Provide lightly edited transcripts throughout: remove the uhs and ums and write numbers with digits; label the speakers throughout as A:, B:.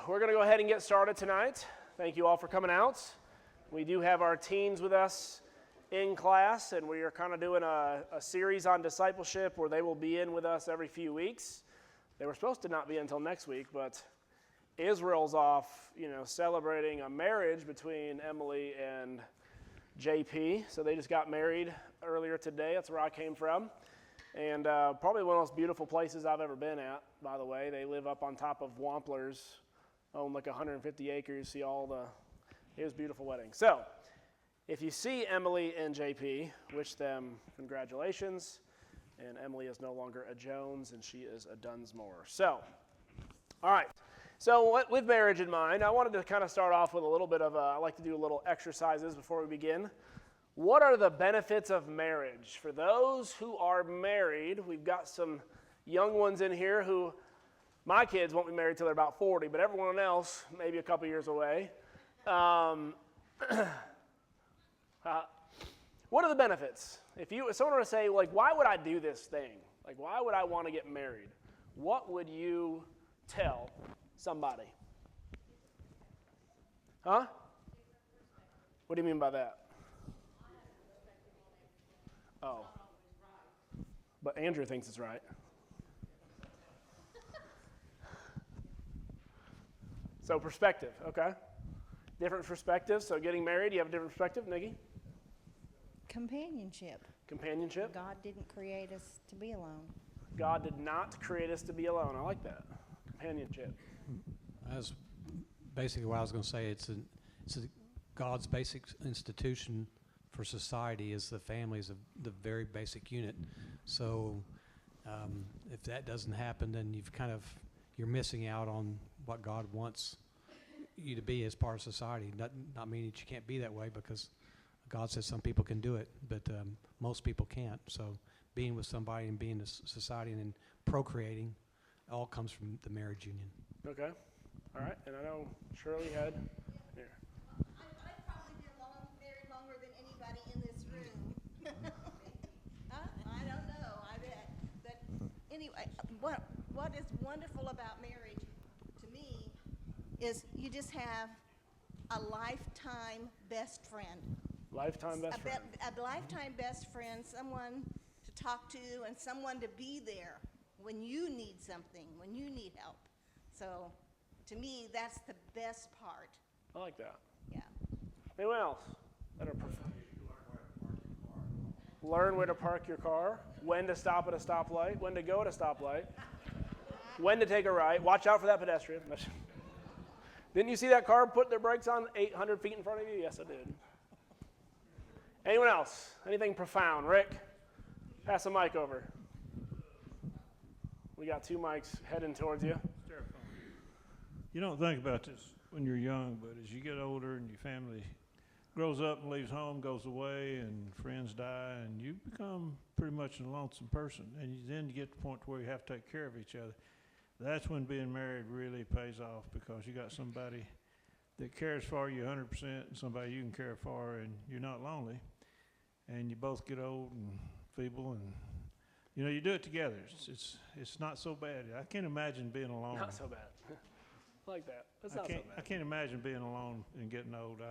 A: we're going to go ahead and get started tonight. Thank you all for coming out. We do have our teens with us in class, and we are kind of doing a series on discipleship where they will be in with us every few weeks. They were supposed to not be until next week, but Israel's off, celebrating a marriage between Emily and JP. So they just got married earlier today. That's where I came from. And probably one of the most beautiful places I've ever been at, by the way. They live up on top of Wamplers, own like 150 acres, see it was a beautiful wedding. So, if you see Emily and JP, wish them congratulations. And Emily is no longer a Jones, and she is a Dunsmore. So, all right. So, with marriage in mind, I wanted to kind of start off with a little bit of I like to do a little exercises before we begin. What are the benefits of marriage? For those who are married, we've got some young ones in here who, my kids won't be married till they're about 40, but everyone else, maybe a couple years away. What are the benefits? If someone were to say, why would I do this thing? Why would I want to get married? What would you tell somebody? Huh? What do you mean by that? Oh. But Andrew thinks it's right. So perspective, okay. Different perspectives. So getting married, you have a different perspective, Nikki?
B: Companionship.
A: Companionship.
B: God didn't create us to be alone.
A: God did not create us to be alone. I like that. Companionship.
C: That's basically what I was going to say. It's God's basic institution for society is the family is the very basic unit. So if that doesn't happen, then you're missing out on what God wants you to be as part of society. Not meaning that you can't be that way, because God says some people can do it, but most people can't. So being with somebody and being in society and then procreating all comes from the marriage union.
A: Okay. All right. And I know Shirley had here.
D: I've probably been married longer than anybody in this room. I don't know. I bet. But anyway, what is wonderful about marriage to me is you just have a lifetime best friend.
A: Lifetime best friend.
D: A lifetime best friend, someone to talk to and someone to be there when you need something, when you need help. So to me, that's the best part.
A: I like that.
D: Yeah.
A: Anyone else? Learn where to park your car, when to stop at a stoplight, when to go at a stoplight, when to take a right. Watch out for that pedestrian. Didn't you see that car put their brakes on 800 feet in front of you? Yes, I did. Anyone else? Anything profound? Rick, pass the mic over. We got 2 mics heading towards you.
E: You don't think about this when you're young, but as you get older and your family grows up and leaves home, goes away, and friends die, and you become pretty much a lonesome person. And then you get to the point where you have to take care of each other. That's when being married really pays off, because you got somebody that cares for you 100% and somebody you can care for, and you're not lonely. And you both get old and feeble, and you do it together. It's not so bad. I can't imagine being alone.
A: Not so bad. I like that. That's not so bad.
E: I can't imagine being alone and getting old.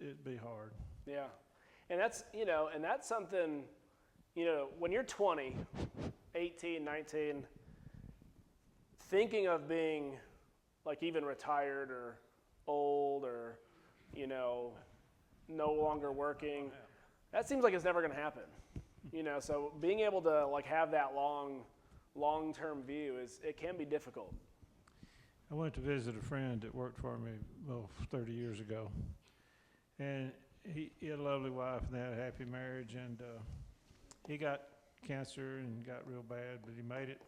E: It'd be hard.
A: Yeah. And that's, and that's something, when you're 20, 18, 19, thinking of being even retired or old or, no longer working, that seems like it's never going to happen. So being able to have that long-term view it can be difficult.
E: I went to visit a friend that worked for me 30 years ago, and he had a lovely wife and they had a happy marriage, and he got cancer and got real bad, but he made it.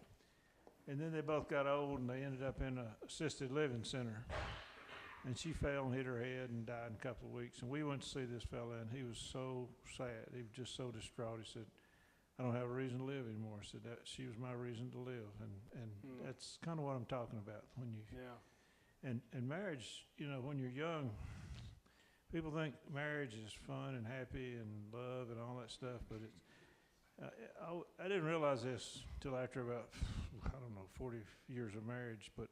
E: And then they both got old and they ended up in an assisted living center, and she fell and hit her head and died in a couple of weeks. And we went to see this fella, and he was so sad. He was just so distraught. He said, I don't have a reason to live anymore. I said, that she was my reason to live. And that's kind of what I'm talking about. When you and marriage, when you're young, people think marriage is fun and happy and love and all that stuff, but it's I didn't realize this till after about, 40 years of marriage, but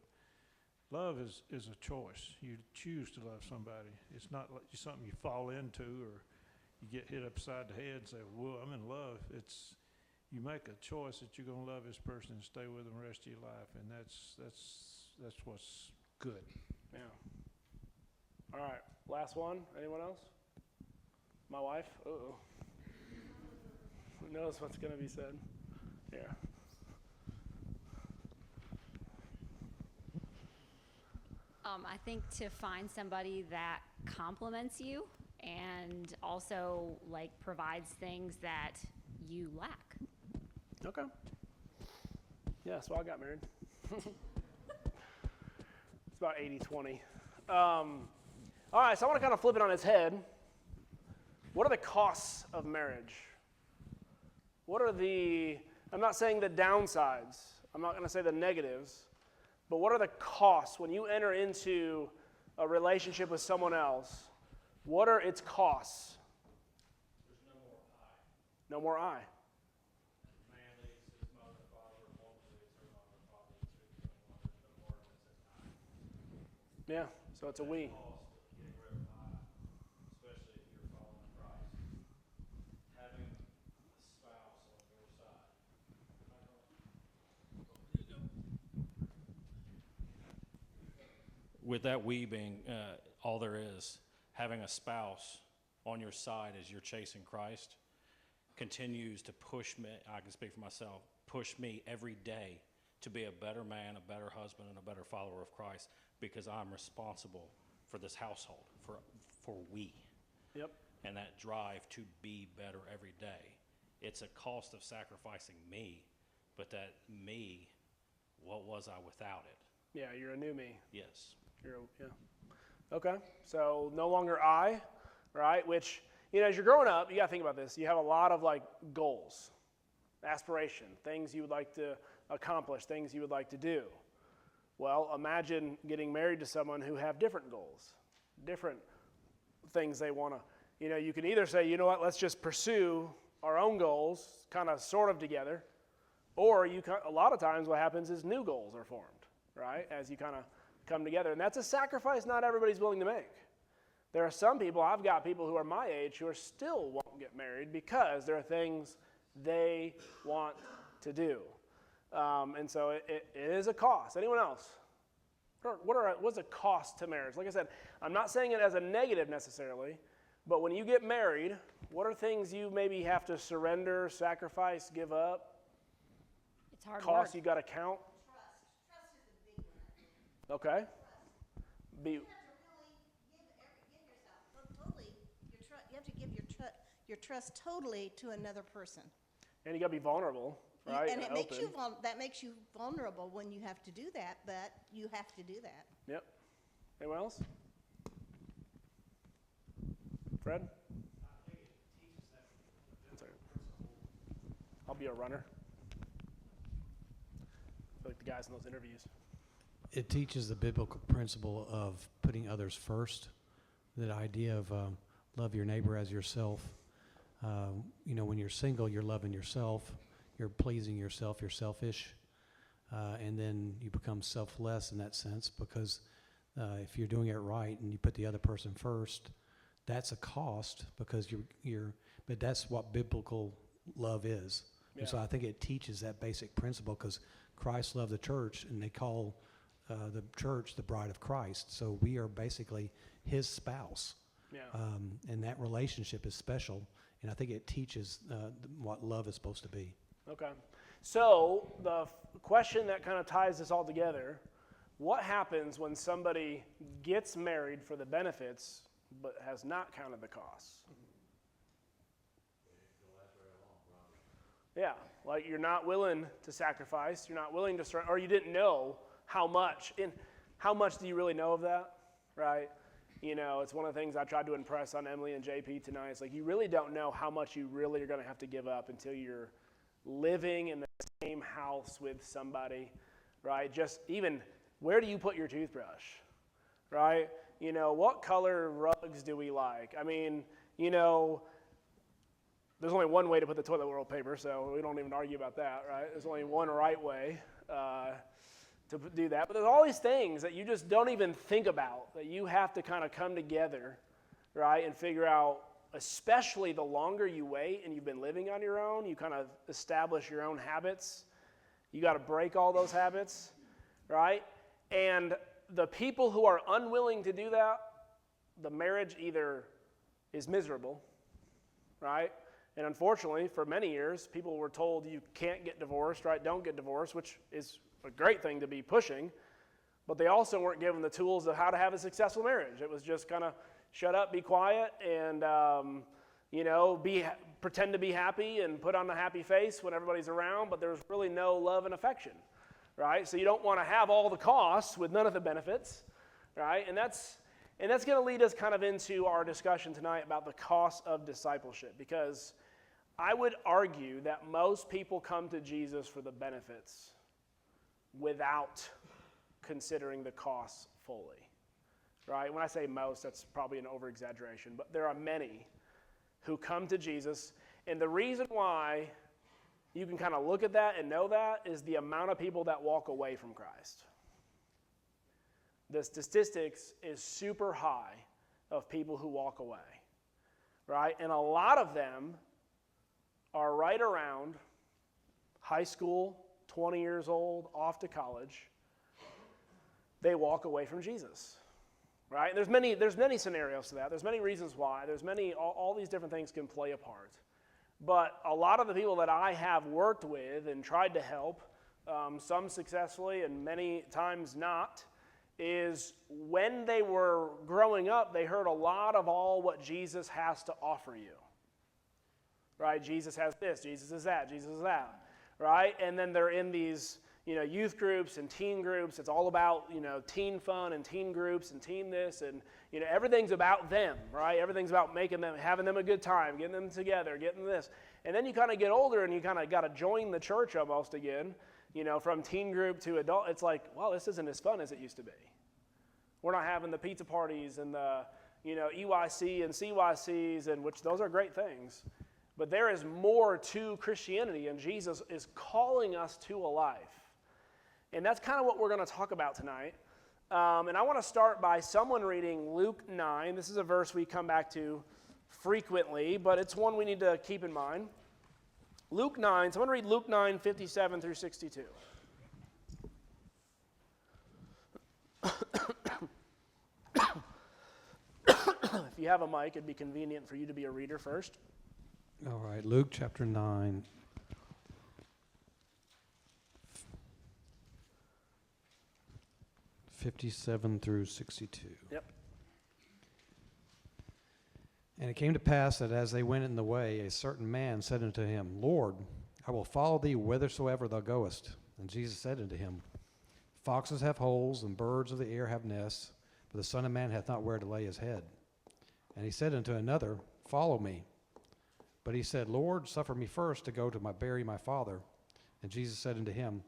E: love is a choice. You choose to love somebody. It's not like something you fall into or you get hit upside the head and say, well, I'm in love. It's, you make a choice that you're going to love this person and stay with them the rest of your life, and that's what's good.
A: Yeah. All right, last one. Anyone else? My wife? Uh-oh. Who knows what's going to be said? Yeah.
F: I think to find somebody that compliments you and also like provides things that you lack.
A: Okay. Yeah, so I got married. It's about 80-20. All right, so I want to kind of flip it on its head. What are the costs of marriage? What are the, I'm not saying the downsides, I'm not going to say the negatives, but what are the costs when you enter into a relationship with someone else? What are its costs?
G: There's no more I.
A: No more I.
G: Man leaves his mother and father, woman leaves her mother and father, the two become one. There's no more that says I.
A: Yeah, so it's a we.
G: Cost of getting rid of I, especially if you're following Christ. Having a spouse on your side. With that we being all there is, having a spouse on your side as you're chasing Christ continues to push me, I can speak for myself, push me every day to be a better man, a better husband, and a better follower of Christ, because I'm responsible for this household, for we.
A: Yep.
G: And that drive to be better every day. It's a cost of sacrificing me, but that me, what was I without it?
A: Yeah, you're a new me.
G: Yes.
A: Yeah. Okay, so no longer I, right? Which, as you're growing up, you got to think about this. You have a lot of like goals, aspiration, things you would like to accomplish, things you would like to do. Well, imagine getting married to someone who have different goals, different things they want to, you can either say, you know what, let's just pursue our own goals, kind of sort of together, or a lot of times what happens is new goals are formed, right, as you kind of come together. And that's a sacrifice not everybody's willing to make. There are some people, I've got people who are my age who are still won't get married because there are things they want to do. And so it is a cost. Anyone else? What's a cost to marriage? Like I said, I'm not saying it as a negative necessarily, but when you get married, what are things you maybe have to surrender, sacrifice, give up?
F: It's hard
A: Costs
F: work.
A: you got to count?
D: Trust is a big one.
A: Okay.
D: You have to really give yourself totally. You have to give your trust totally to another person.
A: And you got to be vulnerable, right?
D: And it makes
A: open.
D: that makes you vulnerable when you have to do that, but you have to do that.
A: Yep. Anyone else? Fred?
G: I think it teaches that
A: Sorry. I'll be a runner. I feel like the guys in those interviews.
C: It teaches the biblical principle of putting others first, that idea of love your neighbor as yourself. When you're single, you're loving yourself, you're pleasing yourself, you're selfish, and then you become selfless in that sense, because if you're doing it right and you put the other person first, that's a cost, because but that's what biblical love is.
A: Yeah.
C: And so I think it teaches that basic principle, because Christ loved the church, and they call the church the bride of Christ. So we are basically his spouse.
A: Yeah.
C: And that relationship is special, and I think it teaches what love is supposed to be.
A: Okay. So the question that kind of ties this all together, what happens when somebody gets married for the benefits but has not counted the costs? Yeah, like you're not willing to sacrifice, you're not willing to surrender, or you didn't know how much. And how much do you really know of that, right? It's one of the things I tried to impress on Emily and JP tonight. It's like you really don't know how much you really are going to have to give up until you're living in the same house with somebody, right? Just even, where do you put your toothbrush, right? What color rugs do we like? I mean, there's only one way to put the toilet roll paper, so we don't even argue about that, right? There's only one right way to to do that. But there's all these things that you just don't even think about, that you have to kind of come together, right, and figure out, especially the longer you wait and you've been living on your own, you kind of establish your own habits. You got to break all those habits, right? And the people who are unwilling to do that, the marriage either is miserable, right? And unfortunately, for many years, people were told you can't get divorced, right? Don't get divorced, which is a great thing to be pushing. But they also weren't given the tools of how to have a successful marriage. It was just kind of shut up, be quiet, and pretend to be happy and put on a happy face when everybody's around. But there's really no love and affection, right? So you don't want to have all the costs with none of the benefits, right? And that's going to lead us kind of into our discussion tonight about the cost of discipleship, because I would argue that most people come to Jesus for the benefits without considering the costs fully, right? When I say most, that's probably an over-exaggeration, but there are many who come to Jesus, and the reason why you can kind of look at that and know that is the amount of people that walk away from Christ. The statistics is super high of people who walk away, right? And a lot of them are right around high school, 20 years old, off to college. They walk away from Jesus, right? And there's many scenarios to that. There's many reasons why. All these different things can play a part. But a lot of the people that I have worked with and tried to help, some successfully and many times not, is when they were growing up, they heard a lot of all what Jesus has to offer you, right? Jesus has this, Jesus is that, Jesus is that, right? And then they're in these, youth groups and teen groups. It's all about, teen fun and teen groups and teen this, and, everything's about them, right? Everything's about having them a good time, getting them together, getting this. And then you kind of get older and you kind of got to join the church almost again, from teen group to adult. It's like, well, this isn't as fun as it used to be. We're not having the pizza parties and the, EYC and CYCs, and which those are great things. But there is more to Christianity, and Jesus is calling us to a life. And that's kind of what we're going to talk about tonight. And I want to start by someone reading Luke 9. This is a verse we come back to frequently, but it's one we need to keep in mind. Luke 9. Someone read Luke 9, 57 through 62. If you have a mic, it'd be convenient for you to be a reader first.
C: All right, Luke chapter 9. (57 through 62).
A: Yep.
C: And it came to pass that as they went in the way, a certain man said unto him, Lord, I will follow thee whithersoever thou goest. And Jesus said unto him, Foxes have holes, and birds of the air have nests, but the Son of Man hath not where to lay his head. And he said unto another, Follow me. But he said, Lord, suffer me first to go to bury my father. And Jesus said unto him,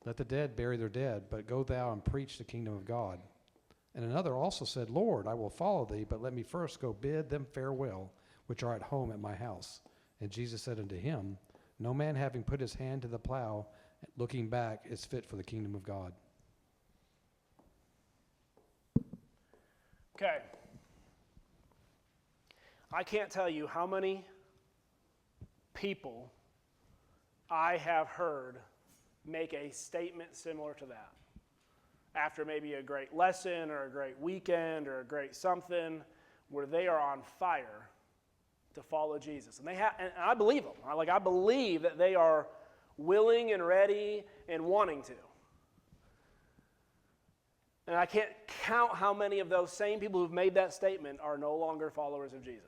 C: Let the dead bury their dead, but go thou and preach the kingdom of God. And another also said, Lord, I will follow thee, but let me first go bid them farewell, which are at home at my house. And Jesus said unto him, No man having put his hand to the plow, looking back, is fit for the kingdom of God.
A: Okay. I can't tell you how many people I have heard make a statement similar to that after maybe a great lesson or a great weekend or a great something where they are on fire to follow Jesus. And and I believe them. I believe that they are willing and ready and wanting to. And I can't count how many of those same people who've made that statement are no longer followers of Jesus.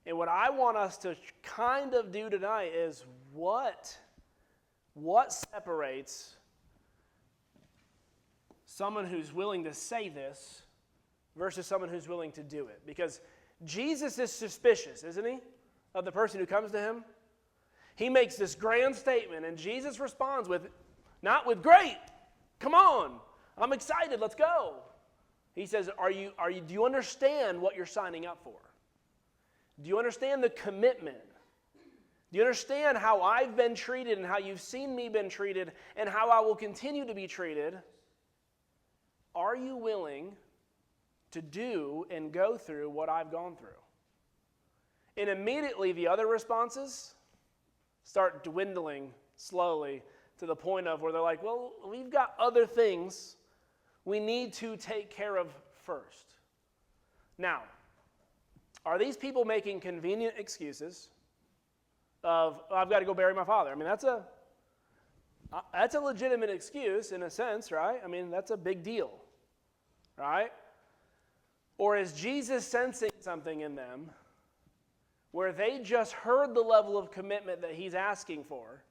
A: And what I want us to kind of do tonight is what separates someone who's willing to say this versus someone who's willing to do it. Because Jesus is suspicious, isn't he, of the person who comes to him? He makes this grand statement, and Jesus responds not with great, come on, I'm excited, let's go. He says, do you understand what you're signing up for? Do you understand the commitment? Do you understand how I've been treated and how you've seen me been treated and how I will continue to be treated? Are you willing to do and go through what I've gone through? And immediately the other responses start dwindling slowly to the point of where they're like, well, we've got other things we need to take care of first. Now, are these people making convenient excuses of, oh, I've got to go bury my father? I mean, that's a legitimate excuse in a sense, right? I mean, that's a big deal, right? Or is Jesus sensing something in them where they just heard the level of commitment that he's asking for,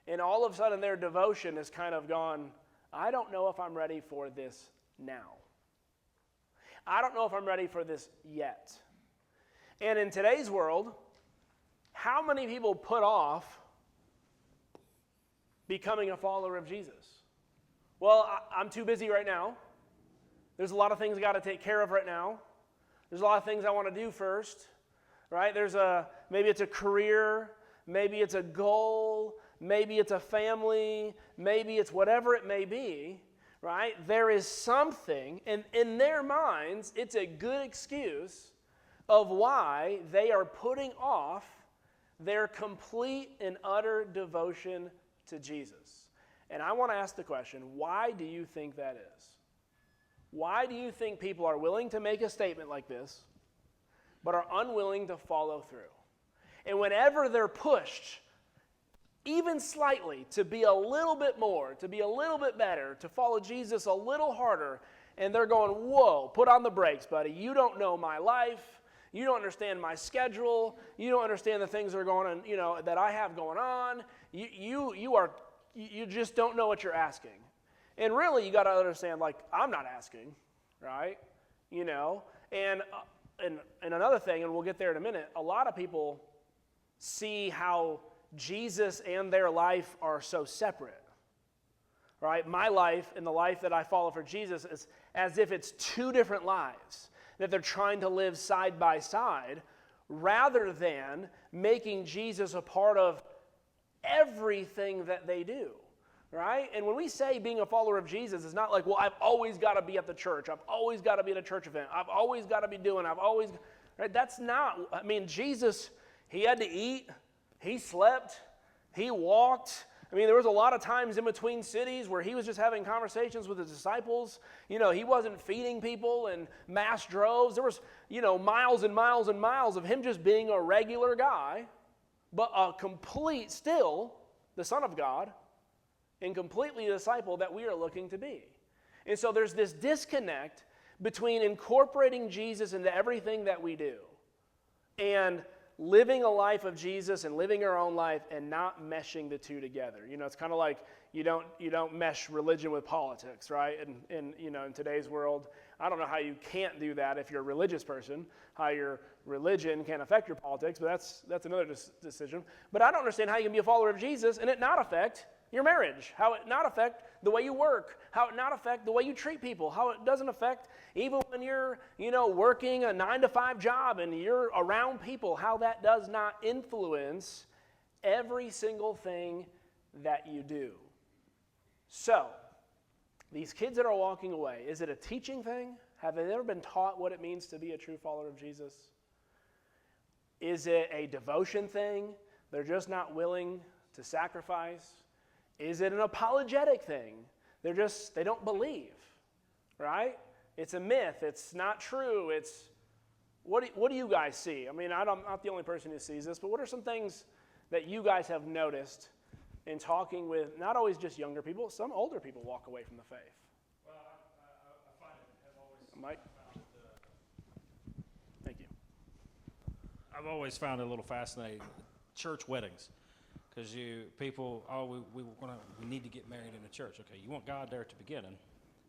A: and all of a sudden their devotion has kind of gone, I don't know if I'm ready for this now. I don't know if I'm ready for this yet. And in today's world, how many people put off becoming a follower of Jesus? Well, I'm too busy right now. There's a lot of things I got to take care of right now. There's a lot of things I want to do first, right? Maybe it's a career, maybe it's a goal, maybe it's a family, maybe it's whatever it may be, right? There is something, and in their minds, it's a good excuse of why they are putting off their complete and utter devotion to Jesus. And I want to ask the question, why do you think that is? Why do you think people are willing to make a statement like this, but are unwilling to follow through? And whenever they're pushed, even slightly, to be a little bit more, to be a little bit better, to follow Jesus a little harder, and they're going, whoa, put on the brakes, buddy. You don't know my life. You don't understand my schedule. You don't understand the things that are going on, that I have going on. You just don't know what you're asking. And really, you got to understand, I'm not asking, right? And another thing, and we'll get there in a minute, a lot of people see how Jesus and their life are so separate, right? My life and the life that I follow for Jesus is as if it's two different lives that they're trying to live side by side, rather than making Jesus a part of everything that they do, right? And when we say being a follower of Jesus, it's not like, well, I've always got to be at the church. I've always got to be at a church event. I've always got to be doing, right? That's not, Jesus, he had to eat, he slept, he walked. There was a lot of times in between cities where he was just having conversations with his disciples. He wasn't feeding people in mass droves. There was, miles and miles and miles of him just being a regular guy, but still the Son of God, and completely a disciple that we are looking to be. And so there's this disconnect between incorporating Jesus into everything that we do and living a life of Jesus and living our own life and not meshing the two together. It's kind of like you don't mesh religion with politics, right? And in today's world, I don't know how you can't do that if you're a religious person, how your religion can affect your politics, but that's another decision. But I don't understand how you can be a follower of Jesus and it not affect your marriage, how it not affect the way you work, how it not affect the way you treat people, how it doesn't affect even when you're, working a 9-to-5 job and you're around people, how that does not influence every single thing that you do. So, these kids that are walking away, is it a teaching thing? Have they ever been taught what it means to be a true follower of Jesus? Is it a devotion thing? They're just not willing to sacrifice? Is it an apologetic thing? They don't believe, right? It's a myth. It's not true. It's what do you guys see? I'm not the only person who sees this, but what are some things that you guys have noticed in talking with not always just younger people, some older people walk away from the faith?
G: Well, I find it, I've always
A: Mike? Thank you.
G: I've always found it a little fascinating, church weddings. Because we need to get married in a church. Okay, you want God there at the beginning,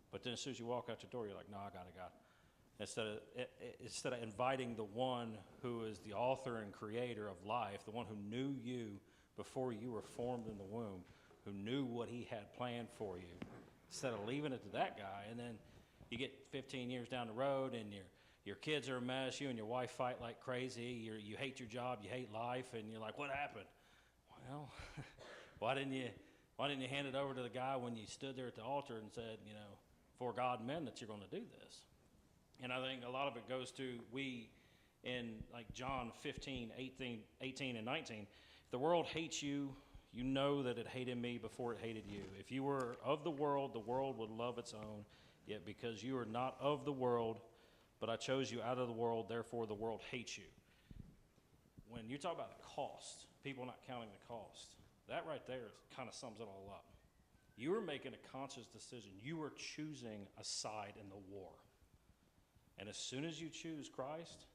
G: but then as soon as you walk out the door, you're like, no, I got God. Instead of inviting the one who is the author and creator of life, the one who knew you before you were formed in the womb, who knew what he had planned for you, instead of leaving it to that guy, and then you get 15 years down the road and your kids are a mess, you and your wife fight like crazy, you hate your job, you hate life, and you're like, what happened? Well, why didn't you hand it over to the guy when you stood there at the altar and said, for God and men, that you're going to do this? And I think a lot of it goes to in like John 15, 18 and 19, if the world hates you, you know that it hated me before it hated you. If you were of the world would love its own. Yet because you are not of the world, but I chose you out of the world, therefore the world hates you. When you talk about the cost, people not counting the cost, that right there kind of sums it all up. You are making a conscious decision. You are choosing a side in the war. And as soon as you choose Christ,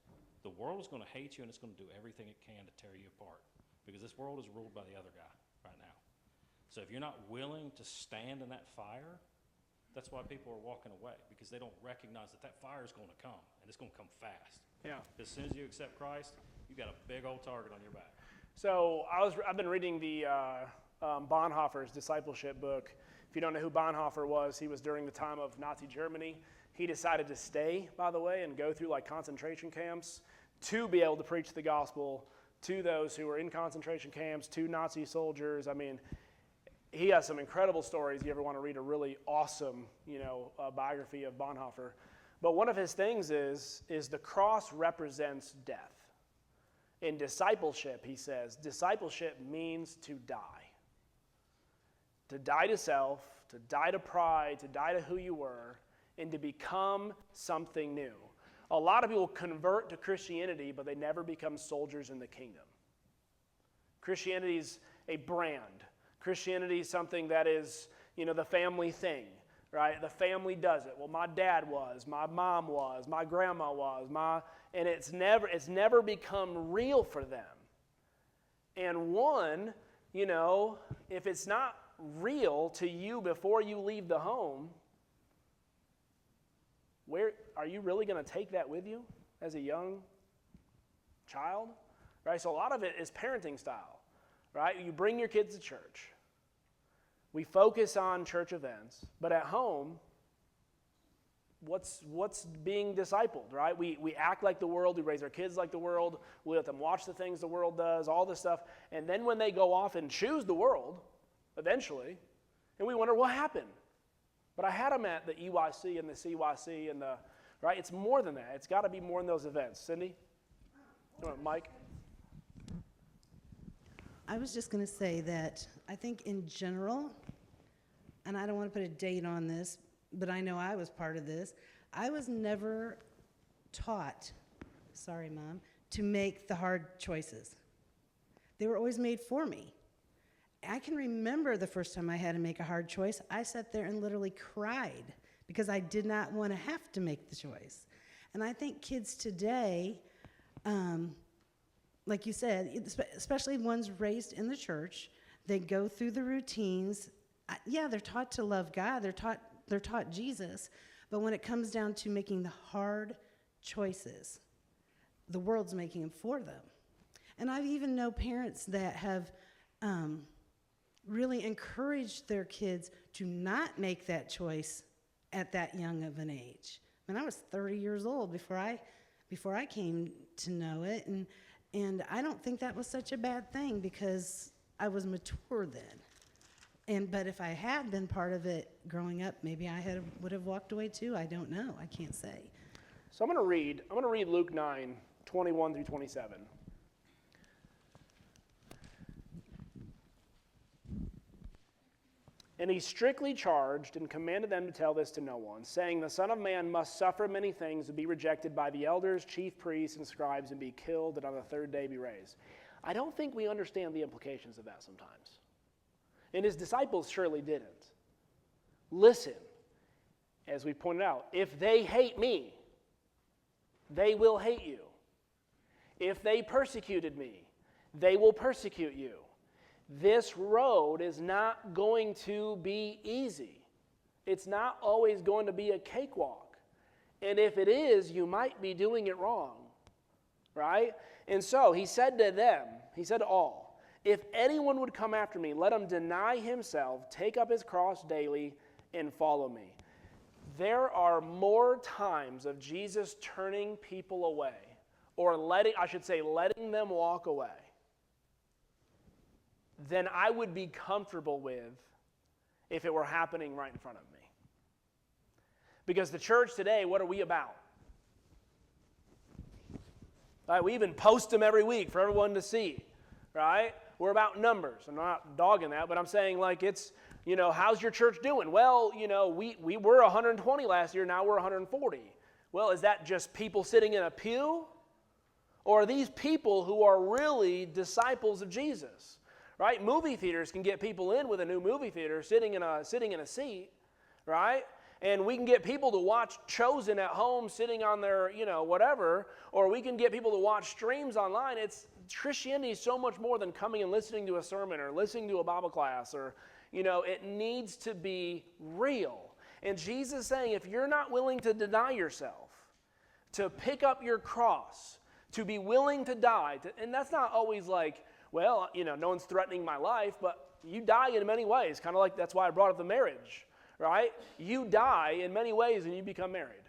G: the world is going to hate you, and it's going to do everything it can to tear you apart, because this world is ruled by the other guy right now. So if you're not willing to stand in that fire, that's why people are walking away, because they don't recognize that fire is going to come, and it's going to come fast.
A: Yeah.
G: As soon as you accept Christ, you've got a big old target on your back.
A: So I've been reading the Bonhoeffer's Discipleship book. If you don't know who Bonhoeffer was, he was during the time of Nazi Germany. He decided to stay, by the way, and go through like concentration camps to be able to preach the gospel to those who were in concentration camps, to Nazi soldiers. I mean, he has some incredible stories. You ever want to read a really awesome, biography of Bonhoeffer. But one of his things is the cross represents death. In discipleship, he says, discipleship means to die. To die to self, to die to pride, to die to who you were, and to become something new. A lot of people convert to Christianity, but they never become soldiers in the kingdom. Christianity is a brand. Christianity is something that is, the family thing, right? The family does it. Well, my dad was, my mom was, my grandma was, and it's never become real for them. And one, if it's not real to you before you leave the home, where are you really going to take that with you as a young child? Right? So a lot of it is parenting style, right? You bring your kids to church. We focus on church events, but at home, what's being discipled, right? We act like the world, we raise our kids like the world, we let them watch the things the world does, all this stuff, and then when they go off and choose the world, eventually, and we wonder what happened. But I had them at the EYC and the CYC and right? It's more than that. It's got to be more than those events. Cindy? Mike?
B: I was just going to say that I think in general, and I don't want to put a date on this, but I know I was part of this, I was never taught, sorry, Mom, to make the hard choices. They were always made for me. I can remember the first time I had to make a hard choice. I sat there and literally cried because I did not want to have to make the choice. And I think kids today, like you said, especially ones raised in the church, they go through the routines. They're taught to love God. They're taught Jesus. But when it comes down to making the hard choices, the world's making them for them. And I even know parents that have really encouraged their kids to not make that choice at that young of an age. I mean, I was 30 years old before I came to know it, and I don't think that was such a bad thing because I was mature then. But if I had been part of it growing up, maybe I would have walked away too. I don't know. I can't say.
A: So I'm going to read Luke 9, 21 through 27. And he strictly charged and commanded them to tell this to no one, saying, the Son of Man must suffer many things and be rejected by the elders, chief priests, and scribes, and be killed, and on the third day be raised. I don't think we understand the implications of that sometimes. And his disciples surely didn't. Listen, as we pointed out, if they hate me, they will hate you. If they persecuted me, they will persecute you. This road is not going to be easy. It's not always going to be a cakewalk. And if it is, you might be doing it wrong, right? And so he said to them, he said to all, if anyone would come after me, let him deny himself, take up his cross daily, and follow me. there are more times of Jesus turning people away, or letting them walk away, than I would be comfortable with if it were happening right in front of me. Because the church today, what are we about? Right, we even post them every week for everyone to see, right? We're about numbers. I'm not dogging that, but I'm saying like it's, how's your church doing? Well, we were 120 last year, now we're 140. Well, is that just people sitting in a pew? Or are these people who are really disciples of Jesus? Right? Movie theaters can get people in with a new movie theater sitting in a seat, right? And we can get people to watch Chosen at home sitting on their, whatever, or we can get people to watch streams online. Christianity is so much more than coming and listening to a sermon or listening to a Bible class, or, it needs to be real. And Jesus is saying, if you're not willing to deny yourself, to pick up your cross, to be willing to die, and that's not always like, well, no one's threatening my life, but you die in many ways, kind of like that's why I brought up the marriage. Right? You die in many ways when you become married.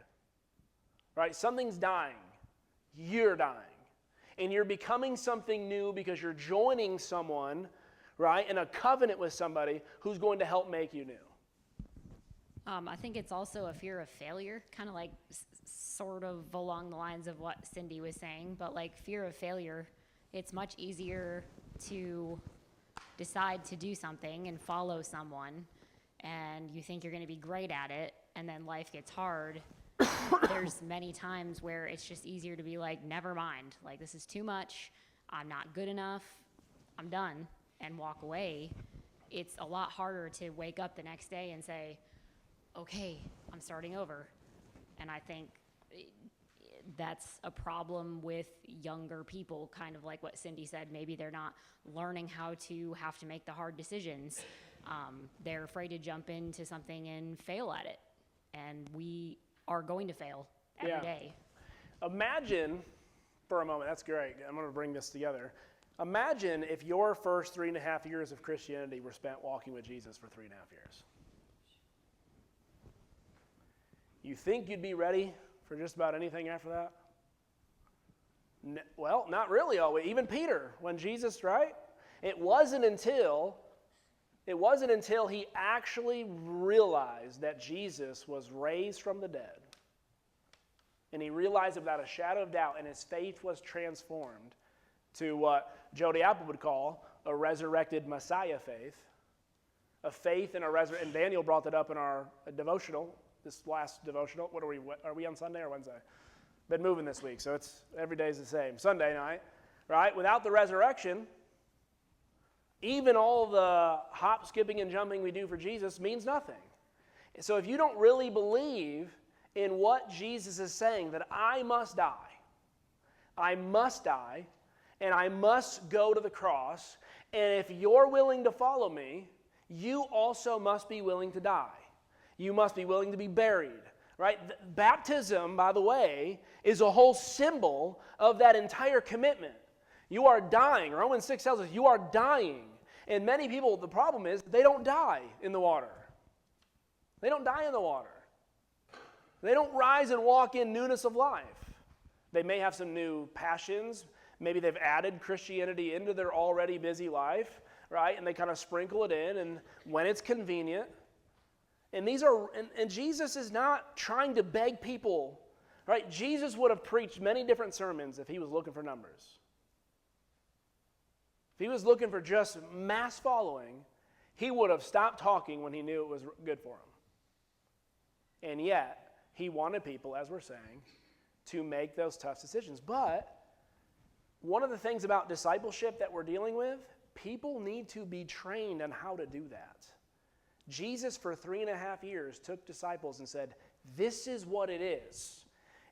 A: Right? Something's dying. You're dying. And you're becoming something new because you're joining someone, right, in a covenant with somebody who's going to help make you new.
F: I think it's also a fear of failure, kind of like sort of along the lines of what Cindy was saying, but like fear of failure, it's much easier to decide to do something and follow someone, and you think you're going to be great at it, and then life gets hard. There's many times where it's just easier to be like, never mind, like this is too much, I'm not good enough, I'm done, and walk away. It's a lot harder to wake up the next day and say, okay, I'm starting over. And I think that's a problem with younger people, kind of like what Cindy said. Maybe they're not learning how to have to make the hard decisions. They're afraid to jump into something and fail at it. And we are going to fail every day.
A: Imagine, for a moment, that's great. I'm going to bring this together. Imagine if your first 3.5 years of Christianity were spent walking with Jesus for 3.5 years. You think you'd be ready for just about anything after that? Well, not really always. Even Peter, when Jesus, right? It wasn't until he actually realized that Jesus was raised from the dead, and he realized it without a shadow of doubt, and his faith was transformed to what Jody Apple would call a resurrected Messiah faith, a faith in a resurrection. And Daniel brought that up in our devotional, this last devotional. What are we on Sunday or Wednesday? Been moving this week, so it's every day is the same. Sunday night, right? Without the resurrection, even all the hop, skipping, and jumping we do for Jesus means nothing. So if you don't really believe in what Jesus is saying, that I must die, and I must go to the cross, and if you're willing to follow me, you also must be willing to die. You must be willing to be buried, right? Baptism, by the way, is a whole symbol of that entire commitment. You are dying. Romans 6 tells us you are dying. And many people, the problem is they don't die in the water. They don't die in the water. They don't rise and walk in newness of life. They may have some new passions. Maybe they've added Christianity into their already busy life, right? And they kind of sprinkle it in, and when it's convenient. And and Jesus is not trying to beg people, right? Jesus would have preached many different sermons if he was looking for numbers. If he was looking for just mass following, he would have stopped talking when he knew it was good for him. And yet, he wanted people, as we're saying, to make those tough decisions. But one of the things about discipleship that we're dealing with, people need to be trained on how to do that. Jesus, for 3.5 years, took disciples and said, this is what it is.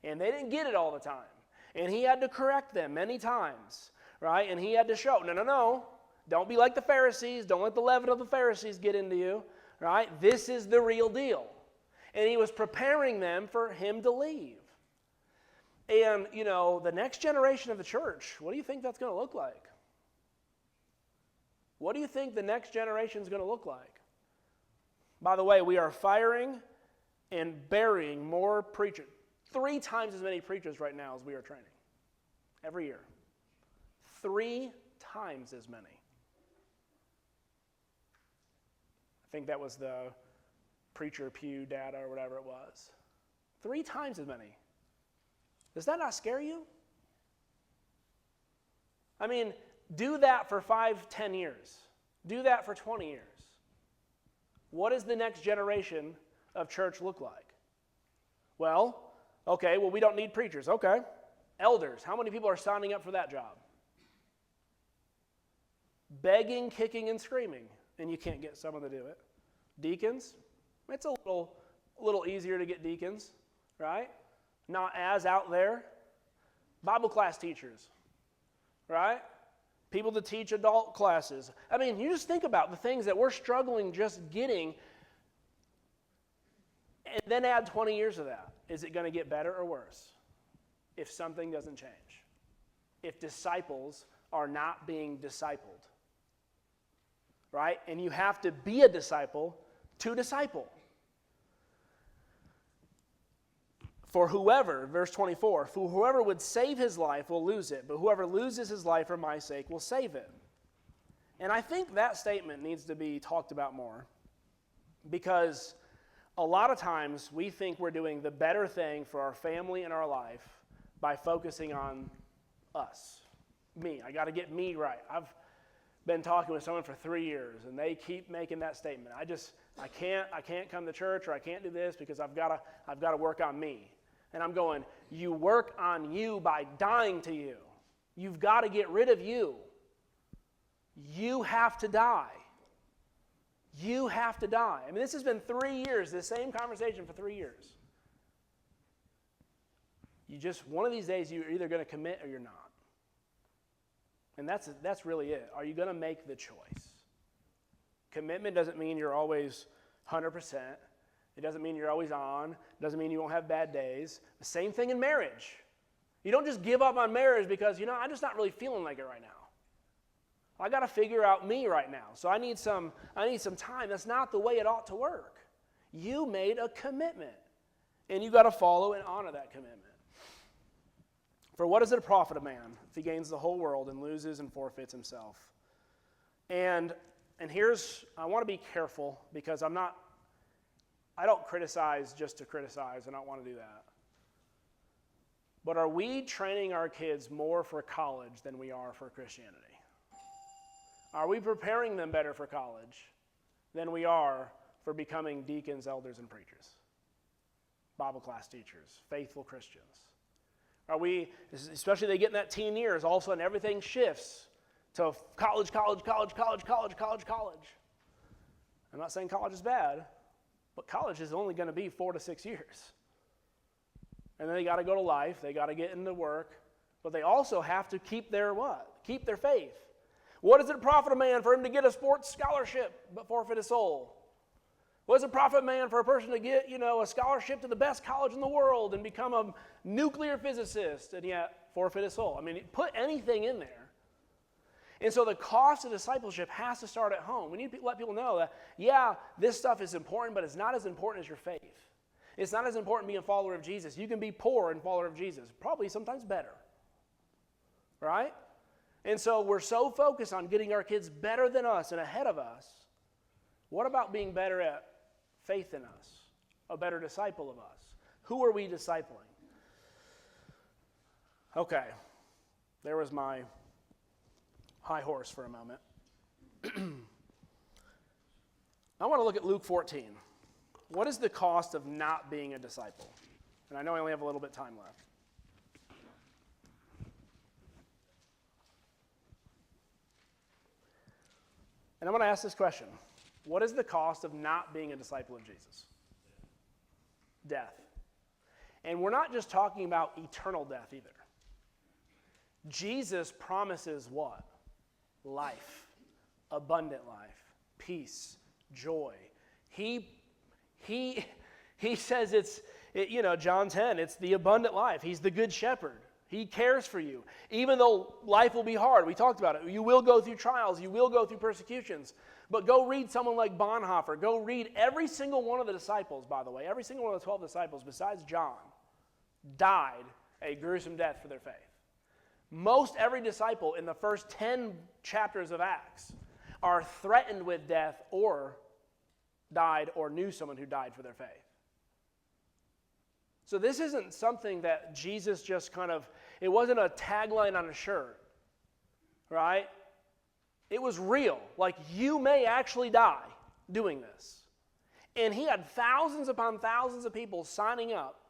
A: And they didn't get it all the time. And he had to correct them many times, right? And he had to show, no, don't be like the Pharisees. Don't let the leaven of the Pharisees get into you, right? This is the real deal. And he was preparing them for him to leave. And, the next generation of the church, what do you think that's going to look like? What do you think the next generation is going to look like? By the way, we are firing and burying more preachers, 3 times as many preachers right now as we are training. Every year. 3 times as many. I think that was the Preacher Pew data or whatever it was. 3 times as many. Does that not scare you? I mean, do that for 5, 10 years. Do that for 20 years. What does the next generation of church look like? Well, we don't need preachers. Okay. Elders, how many people are signing up for that job? Begging, kicking, and screaming, and you can't get someone to do it. Deacons, it's a little easier to get deacons, right? Not as out there. Bible class teachers, right? People to teach adult classes. I mean, you just think about the things that we're struggling just getting, and then add 20 years of that. Is it going to get better or worse if something doesn't change? If disciples are not being discipled, right? And you have to be a disciple to disciple. For whoever, verse 24, for whoever would save his life will lose it, but whoever loses his life for my sake will save it. And I think that statement needs to be talked about more, because a lot of times we think we're doing the better thing for our family and our life by focusing on us. Me. I got to get me right. I've been talking with someone for 3 years, and they keep making that statement. I can't come to church, or I can't do this because I've got to work on me. And I'm going, you work on you by dying to you. You've got to get rid of you. You have to die. You have to die. I mean, this has been 3 years, this same conversation for 3 years. One of these days, you're either going to commit or you're not. And that's really it. Are you going to make the choice? Commitment doesn't mean you're always 100%. It doesn't mean you're always on. It doesn't mean you won't have bad days. The same thing in marriage. You don't just give up on marriage because, I'm just not really feeling like it right now. I got to figure out me right now. So I need some time. That's not the way it ought to work. You made a commitment, and you got to follow and honor that commitment. For what does it profit a man if he gains the whole world and loses and forfeits himself? And here's, I want to be careful because I don't criticize just to criticize, and I don't want to do that. But are we training our kids more for college than we are for Christianity? Are we preparing them better for college than we are for becoming deacons, elders, and preachers? Bible class teachers, faithful Christians. Are we, especially they get in that teen years, all of a sudden everything shifts to college. I'm not saying college is bad, but college is only going to be 4 to 6 years. And then they got to go to life, they got to get into work, but they also have to keep their what? Keep their faith. What does it profit a man for him to get a sports scholarship but forfeit his soul? What does it profit a man for a person to get, a scholarship to the best college in the world and become a nuclear physicist and yet forfeit his soul? I mean, put anything in there. And so the cost of discipleship has to start at home. We need to let people know that, this stuff is important, but it's not as important as your faith. It's not as important being a follower of Jesus. You can be poor and follower of Jesus. Probably sometimes better. Right? And so we're so focused on getting our kids better than us and ahead of us. What about being better at faith in us? A better disciple of us? Who are we discipling? Okay. There was my high horse for a moment. I want to look at Luke 14. What is the cost of not being a disciple? And I know I only have a little bit of time left. And I'm going to ask this question. What is the cost of not being a disciple of Jesus? Death. And we're not just talking about eternal death either. Jesus promises what? Life. Abundant life. Peace. Joy. He says John 10, it's the abundant life. He's the good shepherd. He cares for you. Even though life will be hard, we talked about it. You will go through trials. You will go through persecutions. But go read someone like Bonhoeffer. Go read every single one of the disciples, by the way. Every single one of the 12 disciples, besides John, died a gruesome death for their faith. Most every disciple in the first 10 chapters of Acts are threatened with death or died or knew someone who died for their faith. So this isn't something that Jesus just it wasn't a tagline on a shirt, right? It was real. Like, you may actually die doing this. And he had thousands upon thousands of people signing up,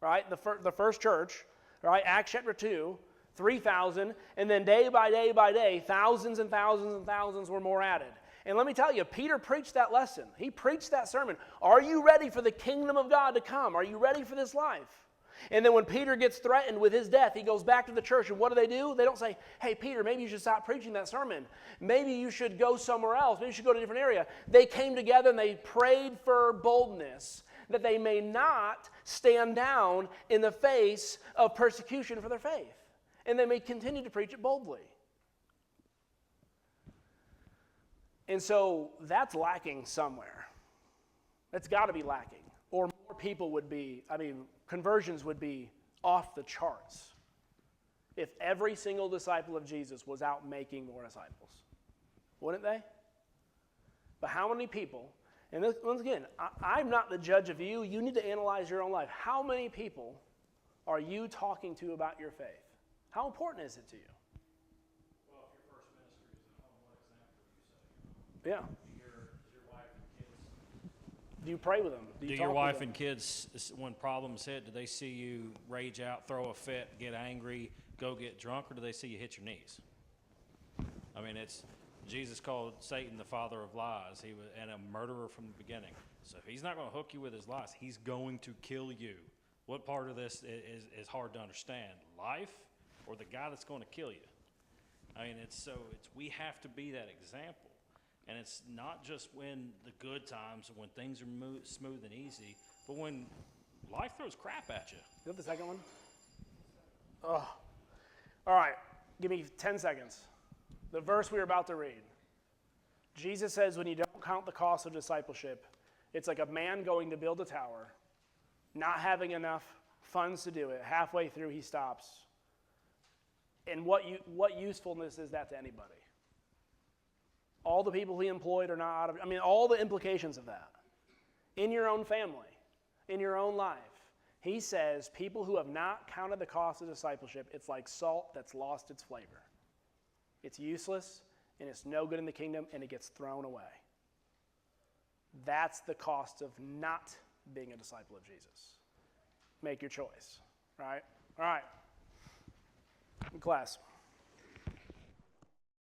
A: right? The first church, right? Acts chapter 2, 3,000, and then day by day by day, thousands and thousands and thousands were more added. And let me tell you, Peter preached that lesson. He preached that sermon. Are you ready for the kingdom of God to come? Are you ready for this life? And then when Peter gets threatened with his death, he goes back to the church, and what do? They don't say, hey, Peter, maybe you should stop preaching that sermon. Maybe you should go somewhere else. Maybe you should go to a different area. They came together and they prayed for boldness, that they may not stand down in the face of persecution for their faith. And they may continue to preach it boldly. And so that's lacking somewhere. That's got to be lacking. Or more people would be, conversions would be off the charts if every single disciple of Jesus was out making more disciples. Wouldn't they? But how many people, and this, once again, I'm not the judge of you. You need to analyze your own life. How many people are you talking to about your faith? How important is it to you?
G: Well, if your first ministry is at home, what example do you set?
A: Yeah.
G: Does your wife and kids?
A: Do you pray with them?
G: Do
A: you
G: your
A: talk
G: wife
A: with them?
G: and kids, when problems hit, do they see you rage out, throw a fit, get angry, go get drunk, or do they see you hit your knees? Jesus called Satan the father of lies. He was and a murderer from the beginning. So if he's not going to hook you with his lies, he's going to kill you. What part of this is hard to understand? Life or the guy that's going to kill you? We have to be that example. And it's not just when the good times, when things are smooth and easy, but when life throws crap at you.
A: You have the second one? Oh. All right, give me 10 seconds. The verse we were about to read. Jesus says when you don't count the cost of discipleship, it's like a man going to build a tower, not having enough funds to do it. Halfway through, he stops. And what usefulness is that to anybody? All the people he employed are not out of, all the implications of that. In your own family, in your own life, he says people who have not counted the cost of discipleship, it's like salt that's lost its flavor. It's useless, and it's no good in the kingdom, and it gets thrown away. That's the cost of not being a disciple of Jesus. Make your choice, right? All right. Class.